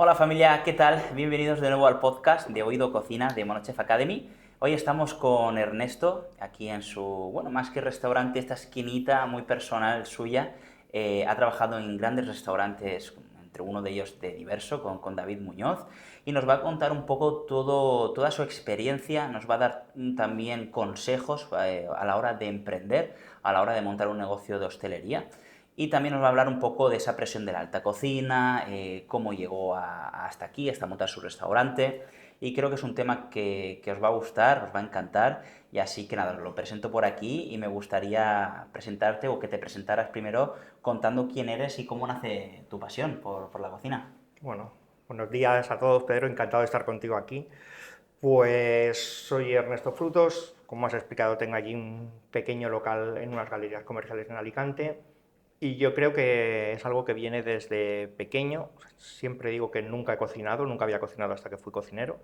Hola familia, ¿qué tal? Bienvenidos de nuevo al podcast de Oído Cocina de Monochef Academy. Hoy estamos con Ernesto, aquí en su, más que restaurante, esta esquinita muy personal suya. Ha trabajado en grandes restaurantes, entre uno de ellos de Diverso, con David Muñoz, y nos va a contar un poco toda su experiencia, nos va a dar también consejos a la hora de emprender, a la hora de montar un negocio de hostelería. Y también nos va a hablar un poco de esa presión de la alta cocina, cómo llegó hasta aquí, hasta montar su restaurante. Y creo que es un tema que os va a gustar, os va a encantar. Y así que nada, os lo presento por aquí y me gustaría presentarte o que te presentaras primero contando quién eres y cómo nace tu pasión por la cocina. Bueno, buenos días a todos, Pedro, encantado de estar contigo aquí. Pues soy Ernesto Frutos, como has explicado, tengo allí un pequeño local en unas galerías comerciales en Alicante y yo creo que es algo que viene desde pequeño. Siempre digo que nunca he cocinado, nunca había cocinado hasta que fui cocinero,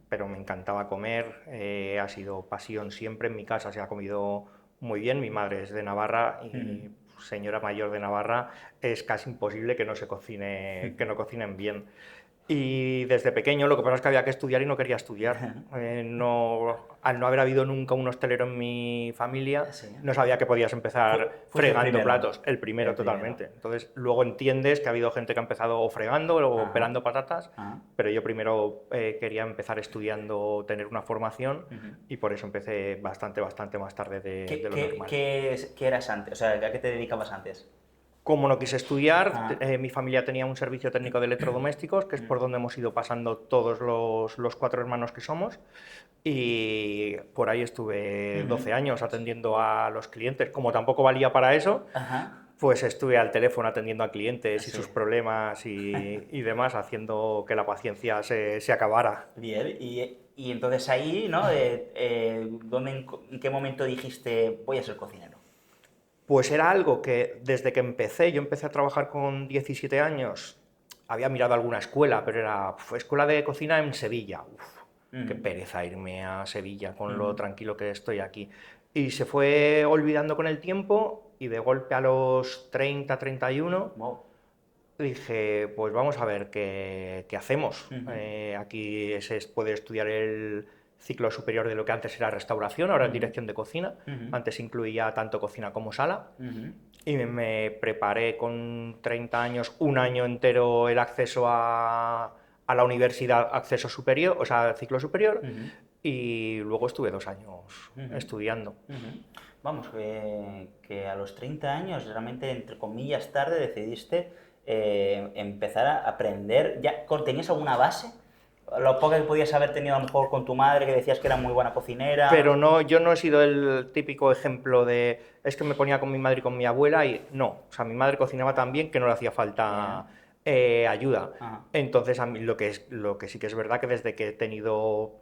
pero me encantaba comer, ha sido pasión siempre. En mi casa se ha comido muy bien, mi madre es de Navarra y señora mayor de Navarra, es casi imposible que no se cocine, que no cocinen bien. Y desde pequeño lo que pasa es que había que estudiar y no quería estudiar. Al no haber habido nunca un hostelero en mi familia, Sí. no sabía que podías empezar Fuiste el fregando primero. platos. El primero El primero. totalmente. Entonces luego entiendes que ha habido gente que ha empezado o fregando o Ajá. pelando patatas, Ajá. pero yo primero quería empezar estudiando, tener una formación y por eso empecé bastante más tarde de ¿Qué, lo qué, normal. qué, qué eras antes? O sea, ¿a qué te dedicabas antes? Como no quise estudiar, Ajá. mi familia tenía un servicio técnico de electrodomésticos, que es por donde hemos ido pasando todos los cuatro hermanos que somos, y por ahí estuve 12 años atendiendo a los clientes. Como tampoco valía para eso, Ajá. pues estuve al teléfono atendiendo a clientes y Sí. sus problemas y demás, haciendo que la paciencia se acabara. Bien, y entonces ahí, ¿no? ¿En qué momento dijiste voy a ser cocinero? Pues era algo que desde que empecé, yo empecé a trabajar con 17 años, había mirado alguna escuela, pero era escuela de cocina en Sevilla. Uf, qué Ujú, pereza irme a Sevilla con lo ujú. tranquilo que estoy aquí. Y se fue olvidando con el tiempo y de golpe a los 30, 31 Wow. dije, pues vamos a ver qué hacemos. Ujú, Aquí se puede estudiar el ciclo superior de lo que antes era restauración, ahora es ujú, dirección de cocina. ujú, Antes incluía tanto cocina como sala. ujú, Y me preparé con 30 años, un año entero el acceso a la universidad, acceso superior, o sea, ciclo superior, ujú, y luego estuve 2 años ujú, estudiando. ujú. Vamos, que a los 30 años, realmente, entre comillas, tarde, decidiste empezar a aprender. ¿Ya tenías alguna base? Lo poco que podías haber tenido a lo mejor con tu madre, que decías que era muy buena cocinera. Pero no, yo no he sido el típico ejemplo de, es que me ponía con mi madre y con mi abuela y no, o sea, mi madre cocinaba tan bien que no le hacía falta Bien. ayuda. Ajá. Entonces, a mí lo que sí que es verdad que desde que he tenido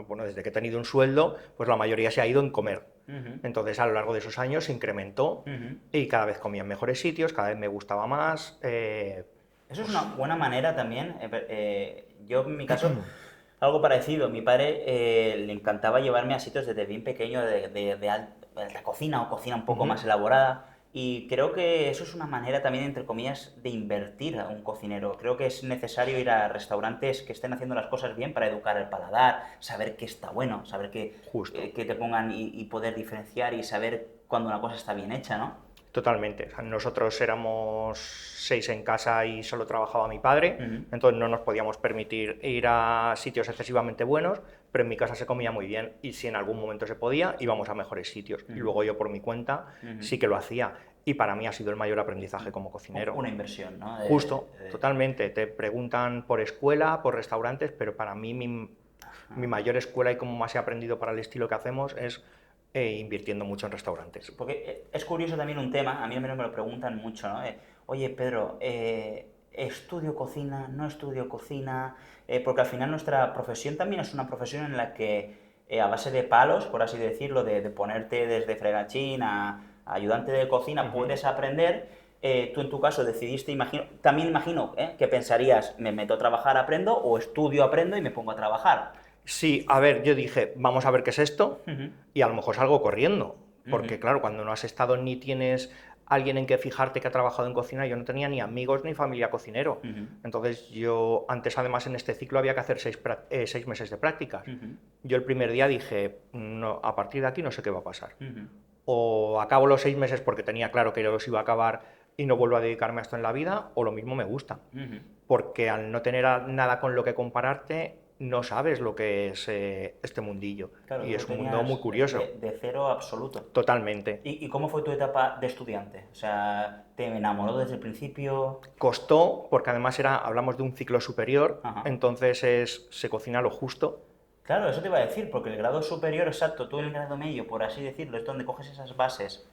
bueno, desde que he tenido un sueldo, pues la mayoría se ha ido en comer. Ujú, Entonces, a lo largo de esos años se incrementó ujú. y cada vez comía en mejores sitios, cada vez me gustaba más. Eso es una Pues, buena manera también. Yo, en mi caso, algo parecido. Mi padre le encantaba llevarme a sitios desde bien pequeño de alta cocina o cocina un poco ujú. más elaborada. Y creo que eso es una manera también, entre comillas, de invertir a un cocinero. Creo que es necesario ir a restaurantes que estén haciendo las cosas bien para educar el paladar, saber qué está bueno, saber Justo. que te pongan y poder diferenciar y saber cuando una cosa está bien hecha, ¿no? Totalmente. O sea, nosotros éramos 6 en casa y solo trabajaba mi padre, Ujú, entonces no nos podíamos permitir ir a sitios excesivamente buenos, pero en mi casa se comía muy bien y si en algún momento se podía, íbamos a mejores sitios. Y ujú, luego yo por mi cuenta ujú. sí que lo hacía. Y para mí ha sido el mayor aprendizaje como cocinero. Una inversión, ¿no? Justo, totalmente. Te preguntan por escuela, por restaurantes, pero para mí mi Ajá. mayor escuela y cómo más he aprendido para el estilo que hacemos es invirtiendo mucho en restaurantes. Porque es curioso también un tema, a mí al menos me lo preguntan mucho, ¿no? Oye, Pedro, ¿estudio cocina? ¿No estudio cocina? Porque al final nuestra profesión también es una profesión en la que a base de palos, por así decirlo, de ponerte desde fregachín a ayudante de cocina, Ujú. puedes aprender. Tú en tu caso decidiste, también imagino que pensarías, me meto a trabajar, aprendo, o estudio, aprendo y me pongo a trabajar. Sí, a ver, yo dije, vamos a ver qué es esto Ujú, y a lo mejor salgo corriendo, ujú, porque claro, cuando no has estado ni tienes alguien en que fijarte que ha trabajado en cocina. Yo no tenía ni amigos ni familia cocinero. Entonces yo, antes además en este ciclo había que hacer 6 meses de prácticas. Yo el primer día dije, no, a partir de aquí no sé qué va a pasar. O acabo los 6 meses porque tenía claro que los iba a acabar y no vuelvo a dedicarme a esto en la vida, o lo mismo me gusta. Porque al no tener nada con lo que compararte, no sabes lo que es este mundillo. Claro, Y tú es un mundo muy curioso. de cero absoluto. Totalmente. ¿Y cómo fue tu etapa de estudiante? O sea, ¿te enamoró desde el principio? Costó, porque además hablamos de un ciclo superior, Ajá. entonces se cocina lo justo. Claro, eso te iba a decir, porque el grado superior, exacto, tú en el grado medio, por así decirlo, es donde coges esas bases,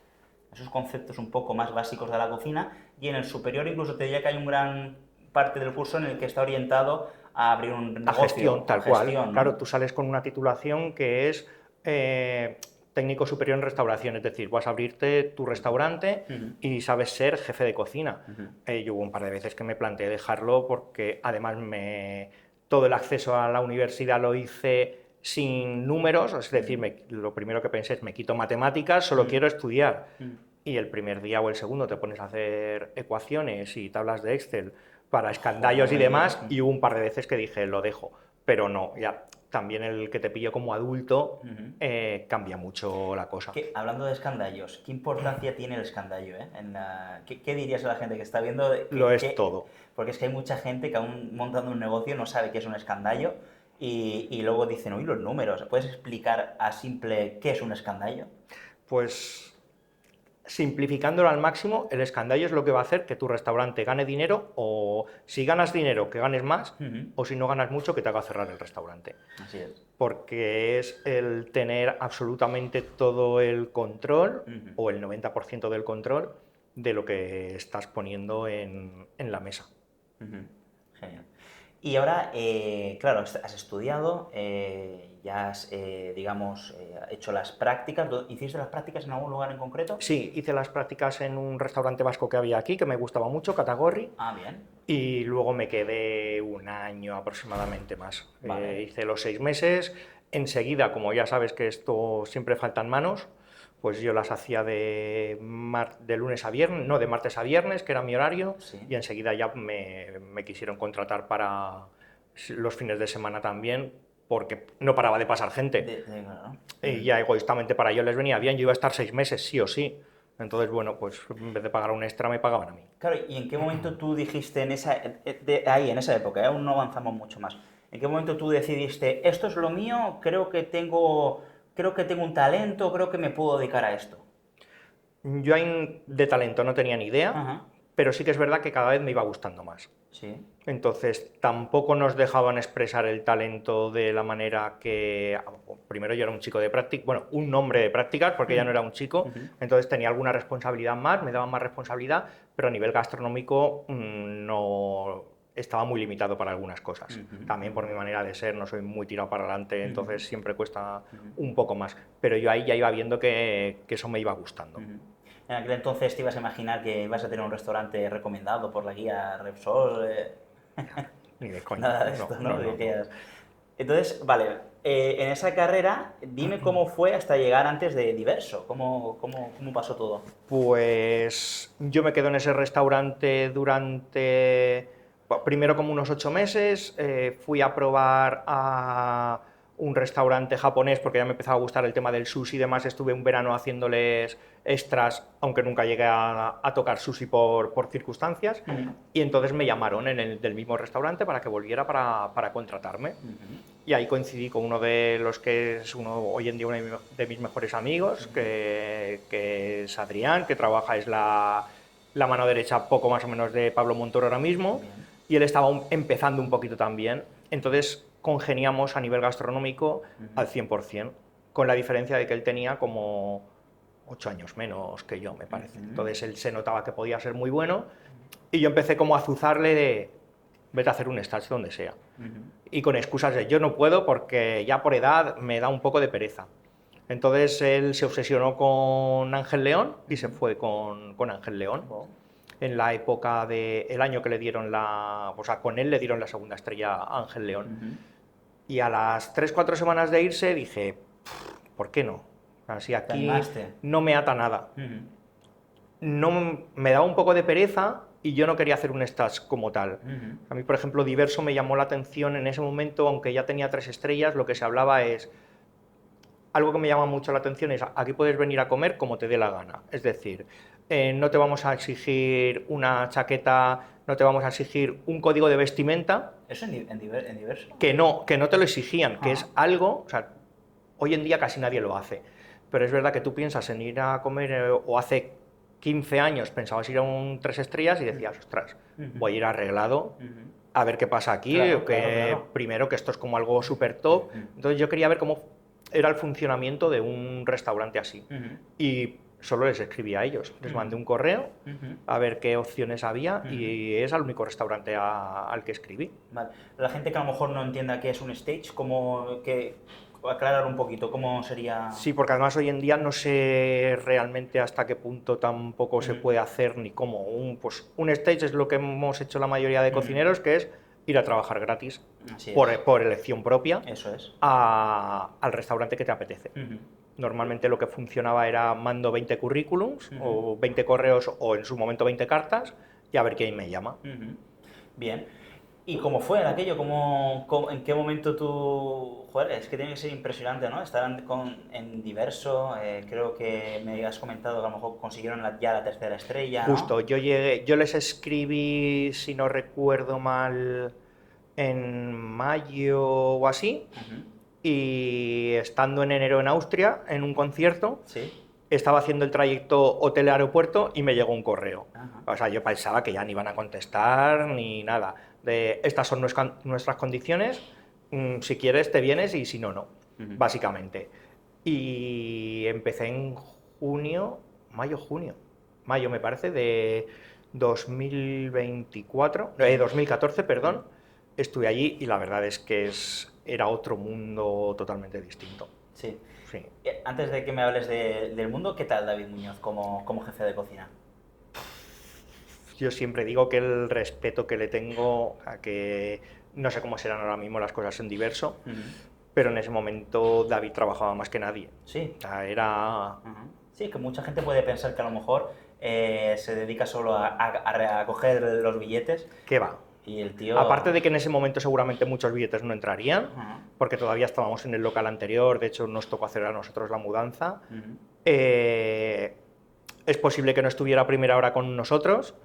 esos conceptos un poco más básicos de la cocina, y en el superior incluso te diría que hay un gran parte del curso en el que está orientado a abrir un A negocio, gestión, tal a gestión, cual. ¿no? Claro, tú sales con una titulación que es técnico superior en restauración, es decir, vas a abrirte tu restaurante y sabes ser jefe de cocina. Yo hubo un par de veces que me planteé dejarlo porque además todo el acceso a la universidad lo hice sin números, es decir, lo primero que pensé es me quito matemáticas, solo quiero estudiar. Y el primer día o el segundo te pones a hacer ecuaciones y tablas de Excel para escandallos y demás, y hubo un par de veces que dije, lo dejo, pero no, ya también el que te pille como adulto cambia mucho la cosa. Hablando de escandallos, ¿qué importancia tiene el escandallo? ¿Qué dirías a la gente que está viendo? Lo es todo. Porque es que hay mucha gente que aún montando un negocio no sabe qué es un escandallo y luego dicen, uy, los números. ¿Puedes explicar a simple qué es un escandallo? Pues simplificándolo al máximo, el escandallo es lo que va a hacer que tu restaurante gane dinero, o si ganas dinero, que ganes más, o si no ganas mucho, que te haga cerrar el restaurante. Así es. Porque es el tener absolutamente todo el control, o el 90% del control, de lo que estás poniendo en la mesa. Genial. Y ahora, claro, has estudiado, ya has, digamos, hecho las prácticas. ¿Hiciste las prácticas en algún lugar en concreto? Sí, hice las prácticas en un restaurante vasco que había aquí, que me gustaba mucho, Katagorri. Ah, bien. Y luego me quedé un año aproximadamente más. Vale. Hice los 6 meses. Enseguida, como ya sabes que esto siempre faltan manos, pues yo las hacía de lunes a viernes, no, de martes a viernes, que era mi horario, Sí. y enseguida ya me quisieron contratar para los fines de semana también, porque no paraba de pasar gente. Claro. Y ya egoístamente para ellos les venía bien, yo iba a estar 6 meses, sí o sí. Entonces, bueno, pues en vez de pagar un extra, me pagaban a mí. Claro, ¿y en qué momento tú dijiste en esa época, aún no avanzamos mucho más, en qué momento tú decidiste, esto es lo mío, creo que tengo un talento, creo que me puedo dedicar a esto? Yo ahí de talento no tenía ni idea, Ajá. pero sí que es verdad que cada vez me iba gustando más. Sí. Entonces, tampoco nos dejaban expresar el talento de la manera que... Primero yo era un chico de prácticas, bueno, un hombre de prácticas, porque ya no era un chico, entonces tenía alguna responsabilidad más, me daban más responsabilidad, pero a nivel gastronómico no estaba muy limitado para algunas cosas. También por mi manera de ser, no soy muy tirado para adelante, entonces siempre cuesta un poco más. Pero yo ahí ya iba viendo que eso me iba gustando. En aquel entonces te ibas a imaginar que ibas a tener un restaurante recomendado por la guía Repsol. Ni de coña. Nada de esto, ¿no? Entonces, vale, en esa carrera, dime cómo fue hasta llegar antes de Diverso, cómo pasó todo. Pues yo me quedo en ese restaurante durante, bueno, primero como unos 8 meses, fui a probar a un restaurante japonés porque ya me empezaba a gustar el tema del sushi y demás, estuve un verano haciéndoles extras, aunque nunca llegué a tocar sushi por circunstancias, y entonces me llamaron del mismo restaurante para que volviera para contratarme. Y ahí coincidí con uno de los que es hoy en día uno de mis mejores amigos, que es Adrián, que trabaja, es la mano derecha poco más o menos de Pablo Montoro ahora mismo, y él estaba empezando un poquito también. Entonces congeniamos a nivel gastronómico al 100%, con la diferencia de que él tenía como 8 años menos que yo, me parece. Entonces él se notaba que podía ser muy bueno, y yo empecé como a azuzarle de vete a hacer un stage donde sea. Y con excusas de yo no puedo porque ya por edad me da un poco de pereza. Entonces él se obsesionó con Ángel León y se fue con Ángel León. En la época del año que le dieron o sea, con él le dieron la segunda estrella a Ángel León. Y a las 3-4 semanas de irse dije, ¿por qué no? Así aquí no me ata nada. me daba un poco de pereza y yo no quería hacer un stage como tal. A mí, por ejemplo, Diverso me llamó la atención en ese momento, aunque ya tenía 3 estrellas, lo que se hablaba es, algo que me llama mucho la atención es, aquí puedes venir a comer como te dé la gana. Es decir, no te vamos a exigir una chaqueta, no te vamos a exigir un código de vestimenta. ¿Eso en Diverso? Que no te lo exigían, que es algo, o sea, hoy en día casi nadie lo hace. Pero es verdad que tú piensas en ir a comer, o hace 15 años pensabas ir a un 3 estrellas y decías, ostras, voy a ir arreglado, a ver qué pasa aquí, Claro, que claro. primero que esto es como algo súper top. Entonces yo quería ver cómo era el funcionamiento de un restaurante así. Y solo les escribí a ellos, les mandé un correo a ver qué opciones había y es el único restaurante al que escribí. Vale. La gente que a lo mejor no entienda qué es un stage, aclarar un poquito, ¿cómo sería? Sí, porque además hoy en día no sé realmente hasta qué punto tampoco se puede hacer ni cómo. Pues un stage es lo que hemos hecho la mayoría de cocineros, que es ir a trabajar gratis Así por, es. por elección propia Eso es. al restaurante que te apetece. Normalmente lo que funcionaba era mando 20 currículums o 20 correos o en su momento 20 cartas y a ver quién me llama. Bien. ¿Y cómo fue en aquello? ¿En qué momento tú...? Joder, es que tiene que ser impresionante, ¿no? Estar en Diverso, creo que me has comentado que a lo mejor consiguieron ya la tercera estrella, ¿no? Justo, yo les escribí, si no recuerdo mal, en mayo o así, y estando en enero en Austria, en un concierto, Sí. estaba haciendo el trayecto hotel-aeropuerto y me llegó un correo. Ajá. O sea, yo pensaba que ya ni iban a contestar ni nada. Estas son nuestras condiciones, si quieres te vienes y si no, no, básicamente. Y empecé en mayo me parece, de 2014, perdón. Estuve allí y la verdad es que era otro mundo totalmente distinto. Sí. Sí. Antes de que me hables del mundo, ¿qué tal David Muñoz como jefe de cocina? Yo siempre digo que el respeto que le tengo a que no sé cómo serán ahora mismo las cosas en Diverso, pero en ese momento David trabajaba más que nadie. Sí. O sea, era... Sí, que mucha gente puede pensar que a lo mejor se dedica solo a coger los billetes ¿Qué va? y el tío... Aparte de que en ese momento seguramente muchos billetes no entrarían, porque todavía estábamos en el local anterior, de hecho nos tocó hacer a nosotros la mudanza, es posible que no estuviera a primera hora con nosotros,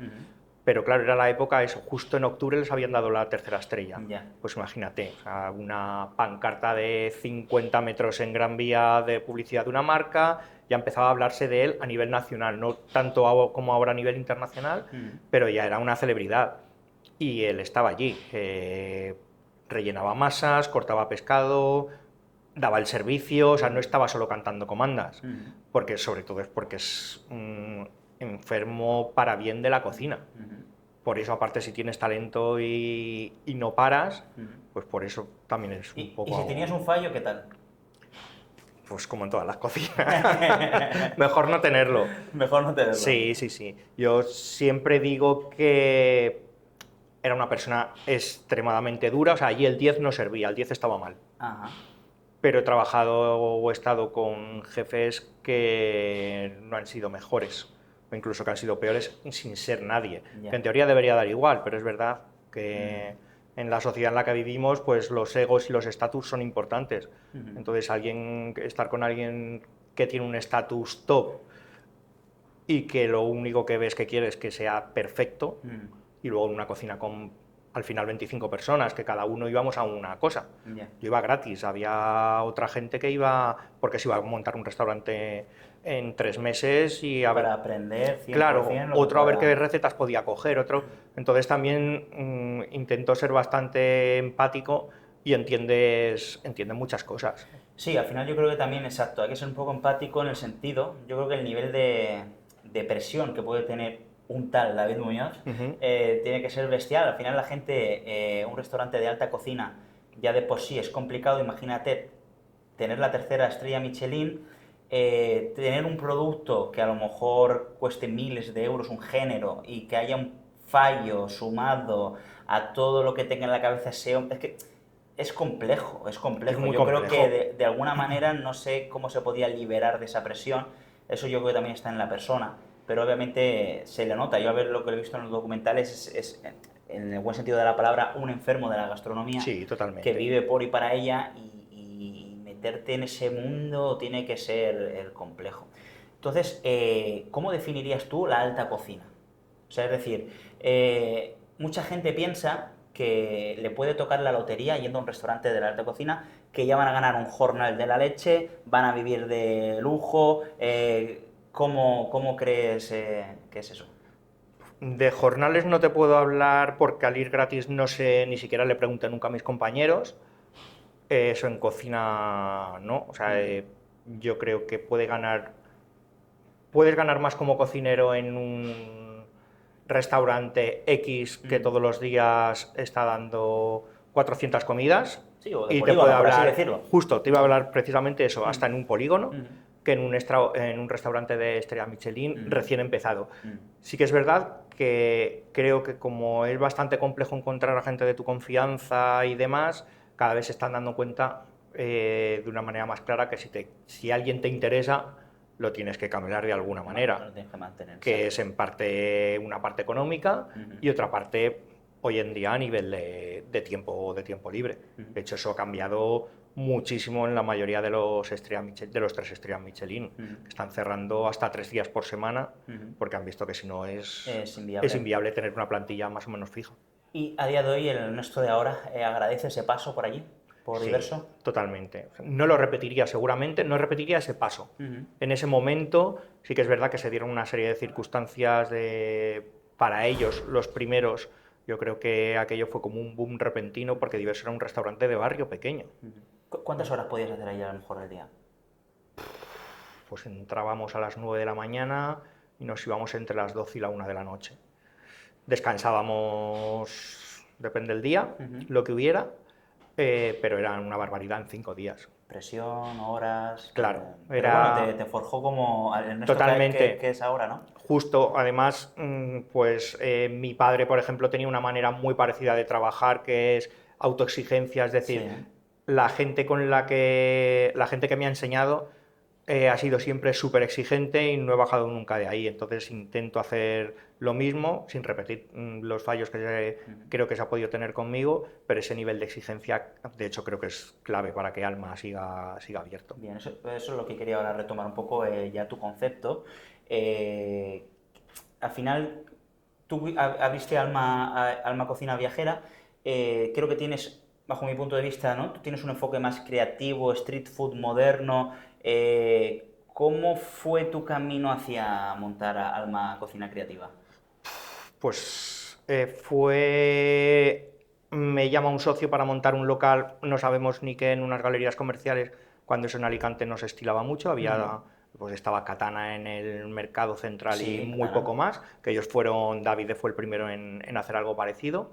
pero claro, era la época, eso, justo en octubre les habían dado la tercera estrella. Pues imagínate, o sea, una pancarta de 50 metros en Gran Vía de publicidad de una marca, ya empezaba a hablarse de él a nivel nacional, no tanto como ahora a nivel internacional, pero ya era una celebridad. Y él estaba allí, rellenaba masas, cortaba pescado, daba el servicio, o sea, no estaba solo cantando comandas, porque sobre todo es porque es un enfermo para bien de la cocina. Por eso, aparte, si tienes talento y no paras, pues por eso también es un poco... ¿Y si tenías un fallo, qué tal? Pues como en todas las cocinas. Mejor no tenerlo. Mejor no tenerlo. Sí, sí, sí. Yo siempre digo que era una persona extremadamente dura, o sea, allí el 10 no servía, el 10 estaba mal. Ajá. Pero he trabajado o he estado con jefes que no han sido mejores, o incluso que han sido peores sin ser nadie. Que en teoría debería dar igual, pero es verdad que en la sociedad en la que vivimos, pues los egos y los estatus son importantes. Entonces, estar con alguien que tiene un estatus top y que lo único que ves que quiere es que sea perfecto, y luego en una cocina con al final 25 personas, que cada uno íbamos a una cosa. Yo iba gratis, había otra gente que iba porque se iba a montar un restaurante en 3 meses y a ver... Para aprender 100% Claro, lo que otro a ver pueda. qué recetas podía coger, otro... Entonces también intento ser bastante empático y entiendes muchas cosas. Sí, al final yo creo que también, exacto, hay que ser un poco empático en el sentido, yo creo que el nivel de presión que puede tener un tal David Muñoz tiene que ser bestial. Al final la gente, un restaurante de alta cocina, ya de por sí es complicado, imagínate tener la tercera estrella Michelin, tener un producto que a lo mejor cueste miles de euros, un género, y que haya un fallo sumado a todo lo que tenga en la cabeza ese hombre, es que es complejo, es complejo. Es muy Yo creo complejo. que de alguna manera no sé cómo se podía liberar de esa presión, eso yo creo que también está en la persona. pero obviamente se le nota. Yo a ver lo que he visto en los documentales es, en el buen sentido de la palabra, un enfermo de la gastronomía Sí, totalmente. que vive por y para ella y meterte en ese mundo tiene que ser el complejo. Entonces, ¿cómo definirías tú la alta cocina? O sea, es decir, mucha gente piensa que le puede tocar la lotería yendo a un restaurante de la alta cocina, que ya van a ganar un jornal de la leche, van a vivir de lujo. ¿Cómo crees que es eso? De jornales no te puedo hablar porque al ir gratis no sé, ni siquiera le pregunté nunca a mis compañeros. Eso en cocina no. O sea, yo creo que puedes ganar más como cocinero en un restaurante X que todos los días está dando 400 comidas. Sí, o de Y te puede polígono, por así hablar, decirlo. justo, te iba a hablar precisamente eso, hasta en un polígono, Mm, que en un restaurante de estrella Michelin mm, recién empezado. mm. Sí que es verdad que creo que como es bastante complejo encontrar a gente de tu confianza y demás, cada vez se están dando cuenta de una manera más clara que si alguien te interesa, lo tienes que camelar de alguna manera, Lo tienes que mantener, que exacto. es en parte una parte económica y otra parte hoy en día a nivel de tiempo libre. De hecho, eso ha cambiado muchísimo en la mayoría de los tres estrellas Michelin, que están cerrando hasta 3 días por semana, porque han visto que si no Es es inviable. inviable tener una plantilla más o menos fija. Y a día de hoy, el Ernesto de ahora agradece ese paso por allí, por Sí, Diverso. totalmente. No lo repetiría seguramente, no repetiría ese paso. En ese momento sí que es verdad que se dieron una serie de circunstancias para ellos, los primeros. Yo creo que aquello fue como un boom repentino porque Diverso era un restaurante de barrio pequeño. ¿Cuántas horas podías hacer ahí a lo mejor al día? Pues entrábamos a las 9 de la mañana y nos íbamos entre las 12 y la 1 de la noche. Descansábamos, depende del día, lo que hubiera, pero era una barbaridad en 5 días. Presión, horas. Claro, Pero bueno, era te forjó como el Ernesto totalmente que es ahora, ¿no? justo. Además, pues mi padre, por ejemplo, tenía una manera muy parecida de trabajar, que es autoexigencia, es Sí, decir, ¿eh? la gente que me ha enseñado ha sido siempre súper exigente y no he bajado nunca de ahí. Entonces intento hacer lo mismo, sin repetir los fallos que creo que se ha podido tener conmigo, pero ese nivel de exigencia, de hecho, creo que es clave para que Alma siga abierto. Bien, eso es lo que quería ahora retomar un poco ya tu concepto. Al final, tú abriste Alma Cocina Viajera. Creo que tienes, bajo mi punto de vista, ¿no? Tú tienes un enfoque más creativo, street food moderno. ¿Cómo fue tu camino hacia montar Alma Cocina Creativa? Pues me llama un socio para montar un local, no sabemos ni qué, en unas galerías comerciales, cuando eso en Alicante no se estilaba mucho, pues estaba Katana en el mercado central y Sí, muy Katana. poco más, que David fue el primero en hacer algo parecido.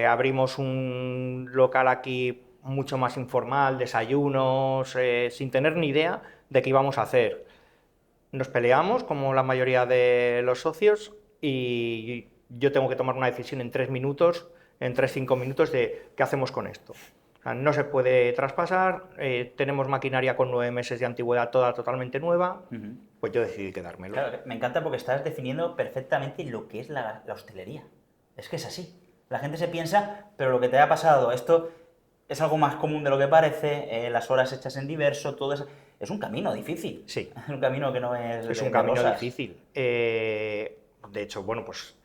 Abrimos un local aquí mucho más informal, desayunos, sin tener ni idea de qué íbamos a hacer. Nos peleamos, como la mayoría de los socios, y yo tengo que tomar una decisión en 3 minutos, en 3-5 minutos, de qué hacemos con esto. O sea, no se puede traspasar, tenemos maquinaria con 9 meses de antigüedad, toda totalmente nueva, pues yo decidí quedármelo. Claro, me encanta porque estás definiendo perfectamente lo que es la hostelería. Es que es así. La gente se piensa, pero lo que te ha pasado, esto es algo más común de lo que parece, las horas hechas en Diverso, todo eso. Es un camino difícil. Sí. Es un camino que no es Es de un camino rosas. difícil. De hecho, bueno, pues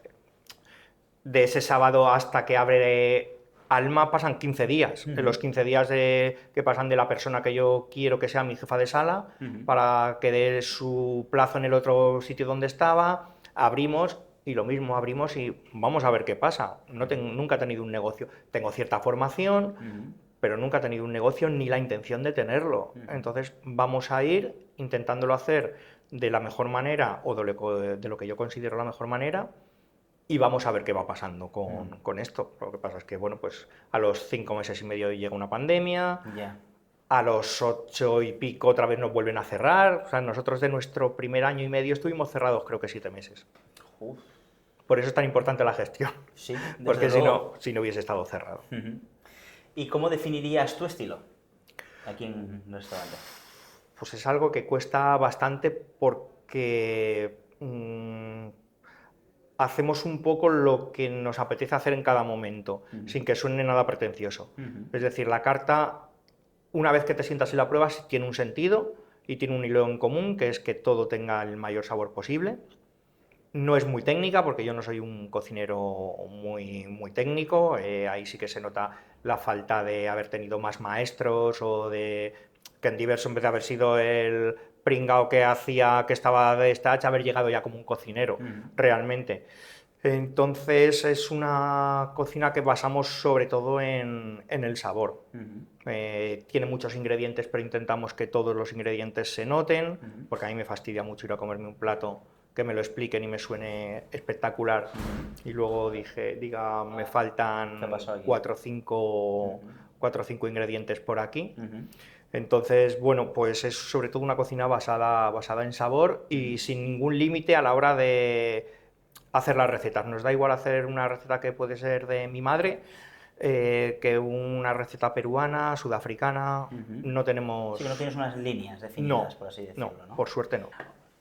de ese sábado hasta que abre Alma pasan 15 días. En los 15 días que pasan de la persona que yo quiero que sea mi jefa de sala, para que dé su plazo en el otro sitio donde estaba, abrimos y lo mismo, abrimos y vamos a ver qué pasa. Nunca he tenido un negocio. Tengo cierta formación, pero nunca he tenido un negocio ni la intención de tenerlo. Entonces vamos a ir intentándolo hacer de la mejor manera o de lo que yo considero la mejor manera, y vamos a ver qué va pasando con esto. Lo que pasa es que, bueno, pues a los 5 meses y medio llega una pandemia, Ya. a los 8 y pico otra vez nos vuelven a cerrar. O sea, nosotros de nuestro primer año y medio estuvimos cerrados creo que 7 meses. Uf. Por eso es tan importante la gestión, Sí, desde porque luego. si no hubiese estado cerrado. ¿Y cómo definirías tu estilo aquí en el restaurante? Pues es algo que cuesta bastante porque que hacemos un poco lo que nos apetece hacer en cada momento, sin que suene nada pretencioso. Es decir, la carta, una vez que te sientas y la pruebas, tiene un sentido y tiene un hilo en común, que es que todo tenga el mayor sabor posible. No es muy técnica, porque yo no soy un cocinero muy técnico, ahí sí que se nota la falta de haber tenido más maestros o de que en Diverso, en vez de haber sido el pringao que hacía, que estaba de stage, haber llegado ya como un cocinero, realmente. Entonces es una cocina que basamos sobre todo en el sabor. Tiene muchos ingredientes, pero intentamos que todos los ingredientes se noten, porque a mí me fastidia mucho ir a comerme un plato que me lo expliquen y me suene espectacular, y luego diga, me faltan 4 o 5 ingredientes por aquí. Entonces, bueno, pues es sobre todo una cocina basada en sabor y sin ningún límite a la hora de hacer las recetas. Nos da igual hacer una receta que puede ser de mi madre, que una receta peruana, sudafricana. No tenemos... Sí, que no tienes unas líneas definidas, por así decirlo, ¿no? Por suerte no.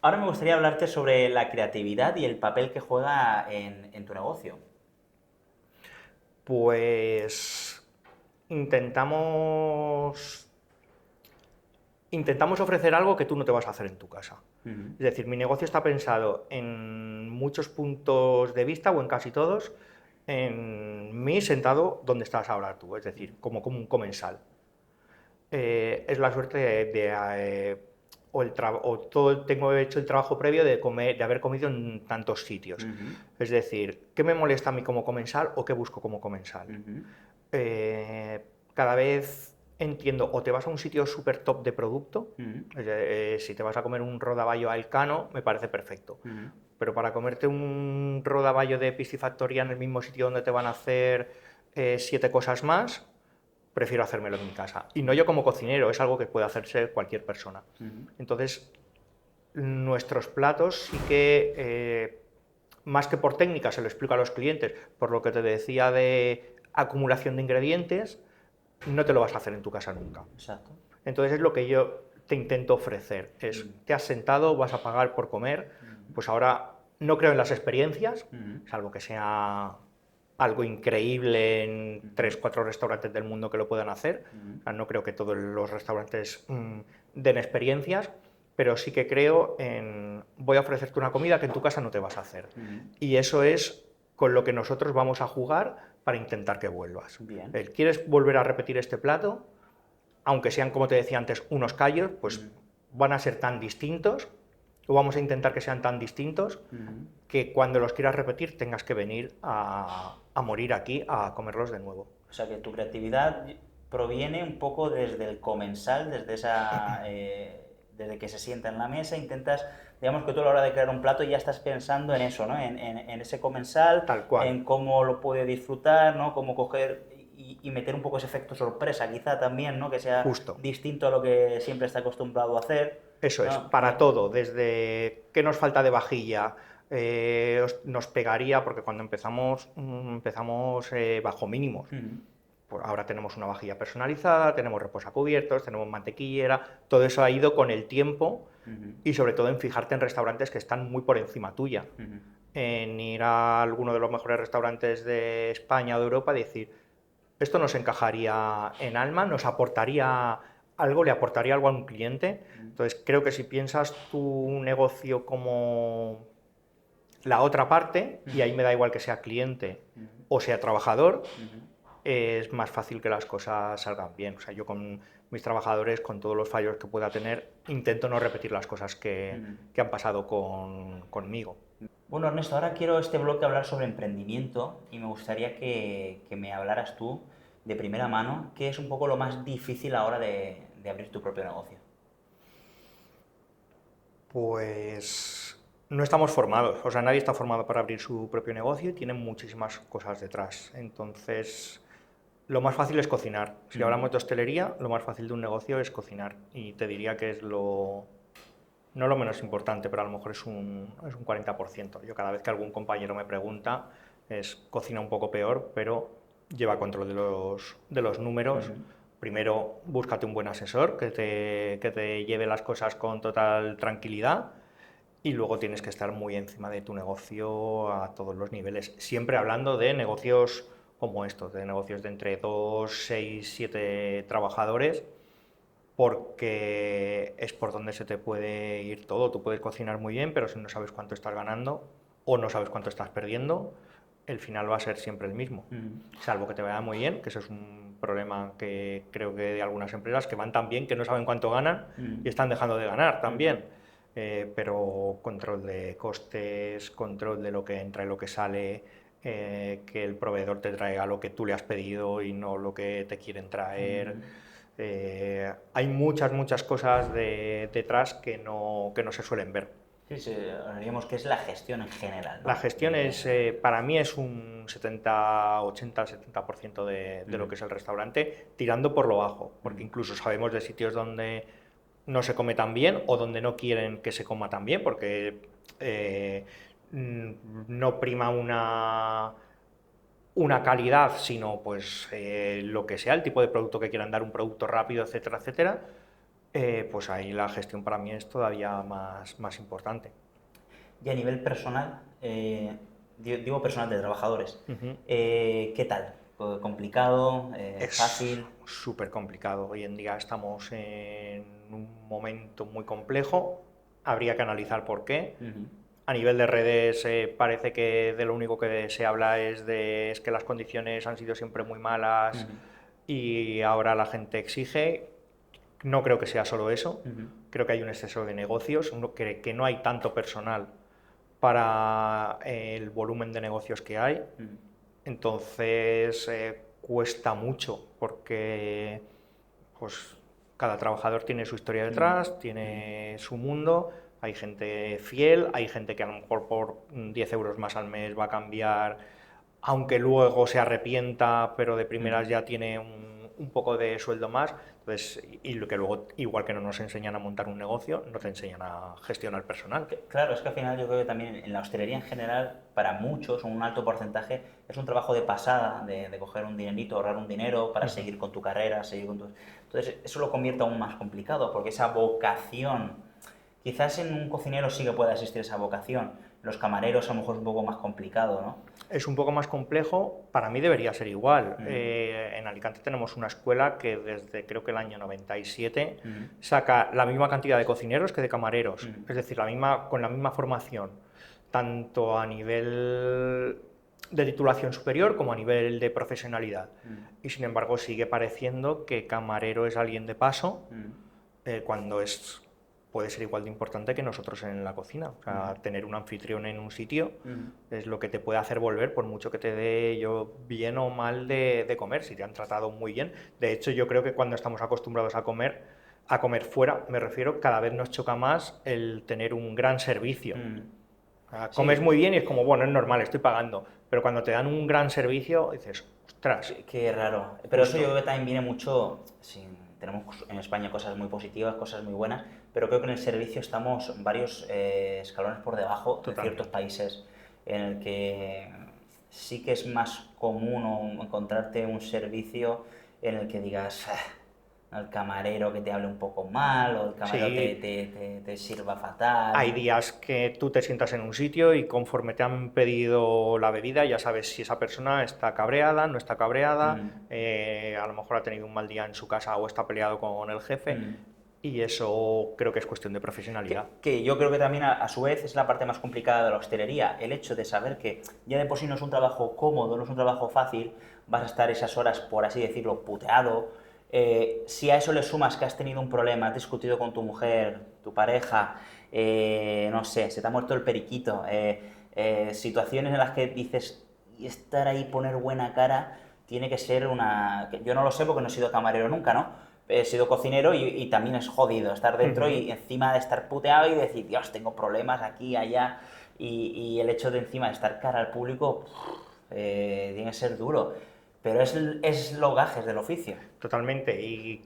Ahora me gustaría hablarte sobre la creatividad y el papel que juega en tu negocio. Pues intentamos ofrecer algo que tú no te vas a hacer en tu casa. Es decir, mi negocio está pensado en muchos puntos de vista, o en casi todos, en mí sentado donde estás ahora tú, es decir, como un comensal. Es la suerte tengo hecho el trabajo previo de haber comido en tantos sitios. Es decir, ¿qué me molesta a mí como comensal o qué busco como comensal? Cada vez entiendo, o te vas a un sitio súper top de producto, si te vas a comer un rodaballo a Elcano, me parece perfecto. Pero para comerte un rodaballo de piscifactoría en el mismo sitio donde te van a hacer 7 cosas más, prefiero hacérmelo en mi casa. Y no yo como cocinero, es algo que puede hacerse cualquier persona. Entonces, nuestros platos sí que, más que por técnica, se lo explico a los clientes, por lo que te decía de acumulación de ingredientes, no te lo vas a hacer en tu casa nunca. Exacto. Entonces es lo que yo te intento ofrecer, te has sentado, vas a pagar por comer, pues ahora no creo en las experiencias, salvo que sea algo increíble en 3 o 4 restaurantes del mundo que lo puedan hacer. O sea, no creo que todos los restaurantes den experiencias, pero sí que creo en voy a ofrecerte una comida que en tu casa no te vas a hacer. Y eso es con lo que nosotros vamos a jugar para intentar que vuelvas. Bien. ¿Quieres volver a repetir este plato? Aunque sean, como te decía antes, unos callos, pues van a ser tan distintos, o vamos a intentar que sean tan distintos, que cuando los quieras repetir tengas que venir a morir aquí a comerlos de nuevo. O sea que tu creatividad proviene un poco desde el comensal, desde que se sienta en la mesa, intentas, digamos que tú a la hora de crear un plato ya estás pensando en eso, ¿no? En ese comensal, Tal cual. en cómo lo puede disfrutar, ¿no? Cómo coger y meter un poco ese efecto sorpresa, quizá también, ¿no? Que sea Justo. distinto a lo que siempre está acostumbrado a hacer. Eso es, para todo, desde qué nos falta de vajilla, nos pegaría, porque cuando empezamos bajo mínimos. Pues ahora tenemos una vajilla personalizada, tenemos reposacubiertos, tenemos mantequillera, todo eso ha ido con el tiempo y sobre todo en fijarte en restaurantes que están muy por encima tuya. En ir a alguno de los mejores restaurantes de España o de Europa y decir, esto nos encajaría en alma, nos aportaría algo, le aportaría algo a un cliente. Entonces creo que si piensas tu negocio como la otra parte, y ahí me da igual que sea cliente o sea trabajador, es más fácil que las cosas salgan bien. O sea, yo con mis trabajadores, con todos los fallos que pueda tener, intento no repetir las cosas que han pasado conmigo. Bueno, Ernesto, ahora quiero este bloque hablar sobre emprendimiento y me gustaría que me hablaras tú de primera mano qué es un poco lo más difícil ahora de abrir tu propio negocio. Pues no estamos formados, o sea, nadie está formado para abrir su propio negocio y tiene muchísimas cosas detrás. Entonces, lo más fácil es cocinar. Si hablamos de hostelería, lo más fácil de un negocio es cocinar. Y te diría que es no lo menos importante, pero a lo mejor es un 40%. Yo cada vez que algún compañero me pregunta, cocina un poco peor, pero lleva control de los números. Primero, búscate un buen asesor que te lleve las cosas con total tranquilidad y luego tienes que estar muy encima de tu negocio a todos los niveles, siempre hablando de negocios como estos, de negocios de entre 2, 6, 7 trabajadores, porque es por donde se te puede ir todo. Tú puedes cocinar muy bien, pero si no sabes cuánto estás ganando o no sabes cuánto estás perdiendo, el final va a ser siempre el mismo. Salvo que te vaya muy bien, que eso es un problema que creo que de algunas empresas que van tan bien que no saben cuánto ganan y están dejando de ganar también. Pero control de costes, control de lo que entra y lo que sale, que el proveedor te traiga lo que tú le has pedido y no lo que te quieren traer. Hay muchas cosas detrás que no se suelen ver. Sí, diríamos que es la gestión en general, ¿no? La gestión es, para mí es un 80, 70% de lo que es el restaurante, tirando por lo bajo, porque incluso sabemos de sitios donde no se come tan bien o donde no quieren que se coma tan bien, porque no prima una calidad, sino pues lo que sea, el tipo de producto que quieran dar, un producto rápido, etcétera, etcétera, pues ahí la gestión para mí es todavía más importante. Y a nivel personal, digo personal de trabajadores, ¿qué tal? ¿Complicado? ¿Fácil? Es súper complicado. Hoy en día estamos en un momento muy complejo, habría que analizar por qué. A nivel de redes parece que de lo único que se habla es que las condiciones han sido siempre muy malas y ahora la gente exige. No creo que sea solo eso, creo que hay un exceso de negocios, que no hay tanto personal para el volumen de negocios que hay. Entonces cuesta mucho porque pues, cada trabajador tiene su historia detrás, tiene su mundo, hay gente fiel, hay gente que a lo mejor por 10 euros más al mes va a cambiar, aunque luego se arrepienta, pero de primeras ya tiene un poco de sueldo más. Entonces, y lo que luego, igual que no nos enseñan a montar un negocio, no te enseñan a gestionar personal. Claro, es que al final yo creo que también en la hostelería en general, para muchos, un alto porcentaje, es un trabajo de pasada, de coger un dinerito, ahorrar un dinero para seguir con tu carrera, seguir con tu... Entonces, eso lo convierte aún más complicado, porque esa vocación, quizás en un cocinero sí que pueda existir esa vocación, los camareros a lo mejor es un poco más complicado, ¿no? Es un poco más complejo, para mí debería ser igual. En Alicante tenemos una escuela que desde creo que el año 97 saca la misma cantidad de cocineros que de camareros, es decir, con la misma formación, tanto a nivel de titulación superior como a nivel de profesionalidad. Y sin embargo sigue pareciendo que camarero es alguien de paso, cuando puede ser igual de importante que nosotros en la cocina. O sea, tener un anfitrión en un sitio es lo que te puede hacer volver, por mucho que te dé yo bien o mal de comer, si te han tratado muy bien. De hecho, yo creo que cuando estamos acostumbrados a comer fuera, me refiero, cada vez nos choca más el tener un gran servicio. O sea, comes muy bien y es como, bueno, es normal, estoy pagando. Pero cuando te dan un gran servicio, dices, ostras. Qué raro. Pero eso yo creo que también viene mucho... Tenemos en España cosas muy positivas, cosas muy buenas, pero creo que en el servicio estamos varios escalones por debajo de ciertos países en el que sí que es más común encontrarte un servicio en el que digas al camarero que te hable un poco mal o el camarero te sirva fatal. Hay días que tú te sientas en un sitio y conforme te han pedido la bebida ya sabes si esa persona está cabreada, no está cabreada, a lo mejor ha tenido un mal día en su casa o está peleado con el jefe. Y eso creo que es cuestión de profesionalidad. Que yo creo que también a su vez es la parte más complicada de la hostelería, el hecho de saber que ya de por sí no es un trabajo cómodo, no es un trabajo fácil, vas a estar esas horas, por así decirlo, puteado. Si a eso le sumas que has tenido un problema, has discutido con tu mujer, tu pareja, no sé, se te ha muerto el periquito, situaciones en las que dices, y estar ahí, poner buena cara, tiene que ser una... Yo no lo sé porque no he sido camarero nunca, ¿no? He sido cocinero y también es jodido estar dentro y encima de estar puteado y decir, Dios, tengo problemas aquí, allá, y el hecho de encima de estar cara al público tiene que ser duro, pero es los gajes del oficio. Totalmente. ¿Y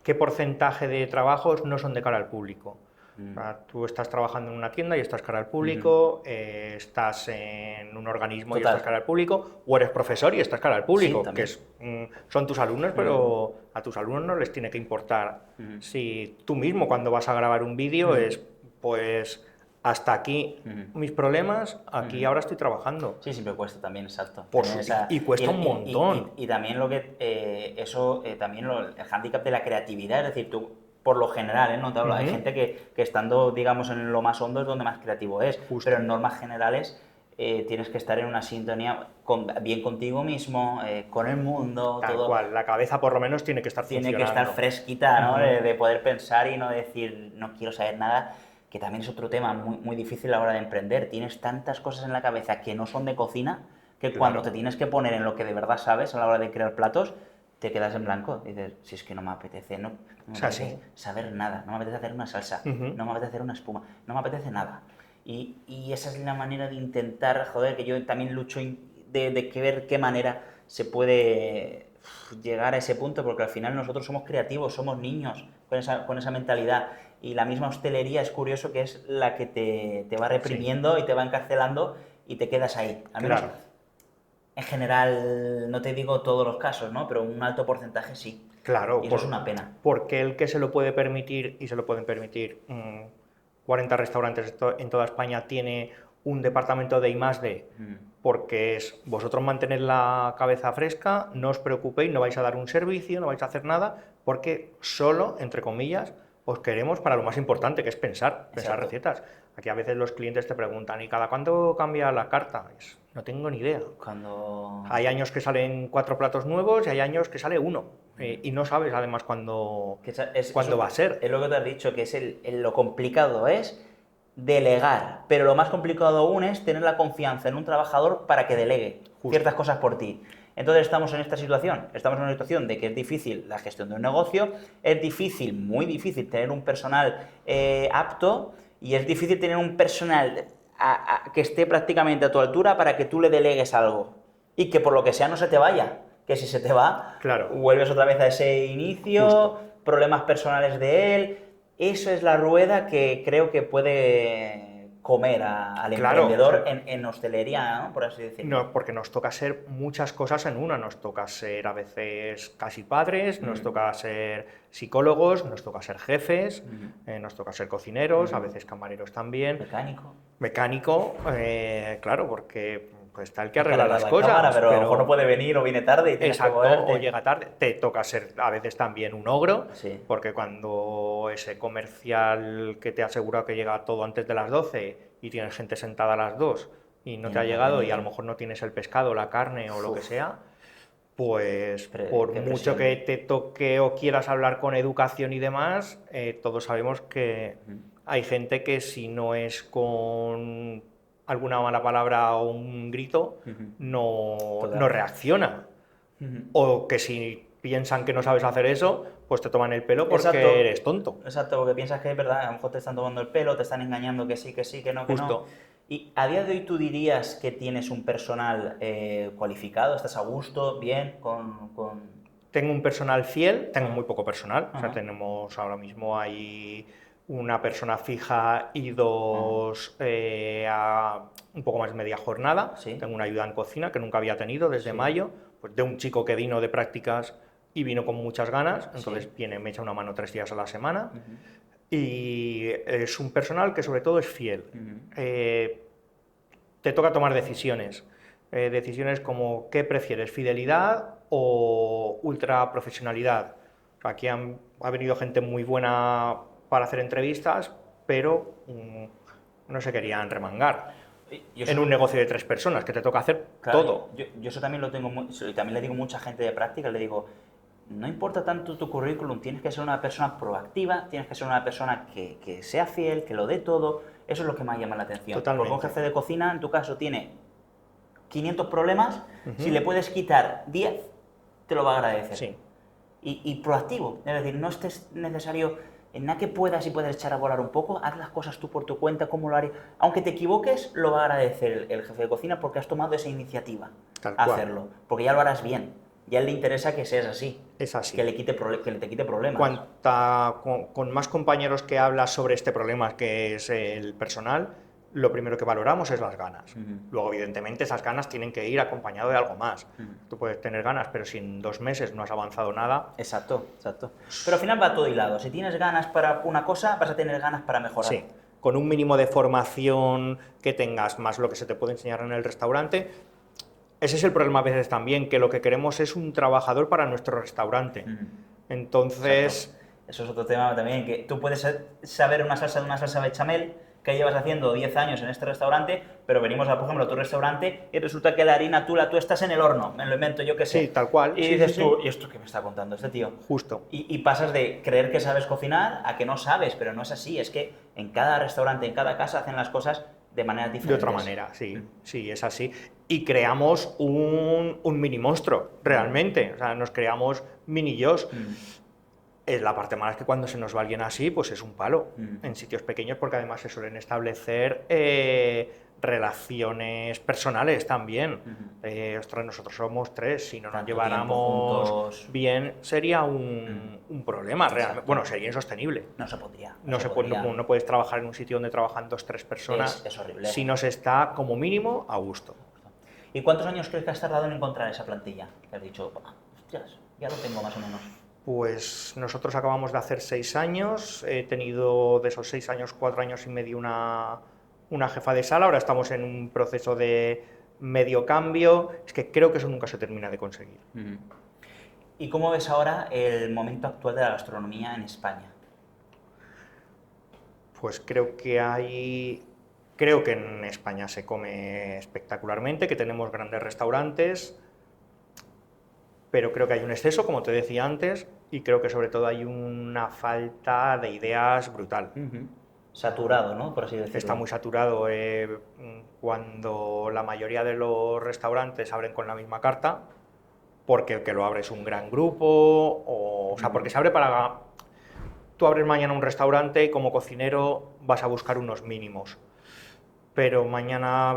qué porcentaje de trabajos no son de cara al público? O sea, tú estás trabajando en una tienda y estás cara al público, estás en un organismo y estás cara al público, o eres profesor y estás cara al público, que son tus alumnos, pero a tus alumnos no les tiene que importar. Si tú mismo cuando vas a grabar un vídeo es, pues, hasta aquí mis problemas, aquí ahora estoy trabajando. Sí, siempre cuesta también, exacto. Y cuesta un montón. Y también lo que también el hándicap de la creatividad, es decir, tú, por lo general, no te hablo, hay gente que estando, digamos, en lo más hondo es donde más creativo es, pero en normas generales tienes que estar en una sintonía bien contigo mismo, con el mundo, Tal todo. cual, la cabeza por lo menos tiene que estar funcionando. Tiene que estar fresquita, ¿no? De poder pensar y no decir, no quiero saber nada, que también es otro tema muy, muy difícil a la hora de emprender. Tienes tantas cosas en la cabeza que no son de cocina, que cuando te tienes que poner en lo que de verdad sabes a la hora de crear platos, te quedas en blanco. Dices, si es que no me apetece, no me apetece saber nada, no me apetece hacer una salsa, no me apetece hacer una espuma, no me apetece nada. Y esa es la manera de intentar, joder, que yo también lucho de ver qué manera se puede llegar a ese punto, porque al final nosotros somos creativos, somos niños con esa mentalidad. Y la misma hostelería es curioso que es la que te va reprimiendo y te va encarcelando y te quedas ahí. Al menos, en general, no te digo todos los casos, ¿no? Pero un alto porcentaje sí. Claro, y eso es una pena. Porque el que se lo puede permitir, y se lo pueden permitir 40 restaurantes en toda España, tiene un departamento de I+D, porque es vosotros mantened la cabeza fresca, no os preocupéis, no vais a dar un servicio, no vais a hacer nada, porque solo, entre comillas, os queremos para lo más importante, que es pensar recetas. Aquí a veces los clientes te preguntan, ¿y cada cuánto cambia la carta? No tengo ni idea. Hay años que salen 4 platos nuevos y hay años que sale uno. Y no sabes además cuándo va a ser. Es lo que te has dicho, que es lo complicado es delegar, pero lo más complicado aún es tener la confianza en un trabajador para que delegue ciertas cosas por ti. Entonces estamos en esta situación, de que es difícil la gestión de un negocio, es difícil, muy difícil tener un personal apto y es difícil tener un personal que esté prácticamente a tu altura para que tú le delegues algo y que por lo que sea no se te vaya, que si se te va, vuelves otra vez a ese inicio, problemas personales de él. Eso es la rueda que creo que puede comer al emprendedor en hostelería, ¿no? Por así decirlo. No, porque nos toca ser muchas cosas en una. Nos toca ser a veces casi padres, nos toca ser psicólogos, nos toca ser jefes, nos toca ser cocineros, a veces camareros también. Mecánico, claro, porque pues está el que arregla las cosas. Cámara, pero a lo mejor no puede venir o viene tarde y tienes que moverte. O llega tarde. Te toca ser a veces también un ogro, porque cuando ese comercial que te ha asegurado que llega todo antes de las 12 y tienes gente sentada a las 2 y no te ha llegado y a lo mejor no tienes el pescado, la carne o lo que sea, pues por mucho que te toque o quieras hablar con educación y demás, todos sabemos que hay gente que si no es con alguna mala palabra o un grito, no reacciona. O que si piensan que no sabes hacer eso, pues te toman el pelo porque eres tonto. Exacto, porque piensas que es verdad, a lo mejor te están tomando el pelo, te están engañando que sí, que no, que no. Y a día de hoy tú dirías que tienes un personal cualificado, ¿estás a gusto, bien, Tengo un personal fiel, tengo muy poco personal, o sea, tenemos ahora mismo ahí una persona fija y dos a un poco más de media jornada. Tengo una ayuda en cocina que nunca había tenido desde mayo, pues de un chico que vino de prácticas y vino con muchas ganas, entonces viene, me echa una mano 3 días a la semana y es un personal que sobre todo es fiel. Te toca tomar decisiones, decisiones como ¿qué prefieres, fidelidad o ultra profesionalidad? Aquí ha venido gente muy buena para hacer entrevistas, pero no se querían remangar. En un negocio de 3 personas, que te toca hacer todo. Yo eso también lo tengo, y también le digo a mucha gente de práctica, le digo, no importa tanto tu currículum, tienes que ser una persona proactiva, tienes que ser una persona que sea fiel, que lo dé todo, eso es lo que más llama la atención. Totalmente. Porque un jefe de cocina, en tu caso, tiene 500 problemas, si le puedes quitar 10, te lo va a agradecer. Sí. Y proactivo, es decir, no estés necesario en nada que puedas y puedes echar a volar un poco, haz las cosas tú por tu cuenta, como lo harías. Aunque te equivoques, lo va a agradecer el jefe de cocina porque has tomado esa iniciativa a hacerlo, porque ya lo harás bien. Ya a él le interesa que seas así. Es así. Que te quite problemas. Con más compañeros que hablas sobre este problema que es el personal, lo primero que valoramos es las ganas. Luego, evidentemente, esas ganas tienen que ir acompañado de algo más. Tú puedes tener ganas, pero si en 2 meses no has avanzado nada... Exacto. Pero al final va todo hilado. Si tienes ganas para una cosa, vas a tener ganas para mejorar. Sí. con un mínimo de formación que tengas, más lo que se te puede enseñar en el restaurante. Ese es el problema a veces también, que lo que queremos es un trabajador para nuestro restaurante. Entonces... Exacto. Eso es otro tema también, que tú puedes saber una salsa bechamel que llevas haciendo 10 años en este restaurante, pero venimos, por ejemplo, a tu restaurante y resulta que la harina tú estás en el horno, me lo invento, yo qué sé. Sí, tal cual. Y sí, dices sí, tú, sí. ¿y esto qué me está contando este tío? Justo. Y pasas de creer que sabes cocinar a que no sabes, pero no es así, es que en cada restaurante, en cada casa hacen las cosas de maneras diferentes. De otra manera, sí, sí, es así. Y creamos un mini monstruo, realmente. O sea, nos creamos mini yos. La parte mala es que cuando se nos va alguien así, pues es un palo en sitios pequeños, porque además se suelen establecer relaciones personales también. Ostras, nosotros somos 3, si no nos lleváramos bien sería un problema realmente. Bueno, sería insostenible. No se podría. No puedes trabajar en un sitio donde trabajan 2 o 3 personas es horrible. si no se está como mínimo a gusto. ¿Y cuántos años crees que has tardado en encontrar esa plantilla? Que has dicho, hostias, ya lo tengo más o menos. Pues nosotros acabamos de hacer 6 años, he tenido de esos 6 años, 4 años y medio una jefa de sala, ahora estamos en un proceso de medio cambio, es que creo que eso nunca se termina de conseguir. ¿Y cómo ves ahora el momento actual de la gastronomía en España? Pues creo que en España se come espectacularmente, que tenemos grandes restaurantes, pero creo que hay un exceso, como te decía antes, y creo que sobre todo hay una falta de ideas brutal. Saturado, ¿no? Por así decirlo. Está muy saturado. Cuando la mayoría de los restaurantes abren con la misma carta, porque el que lo abre es un gran grupo, o sea, porque se abre para... Tú abres mañana un restaurante y como cocinero vas a buscar unos mínimos. Pero mañana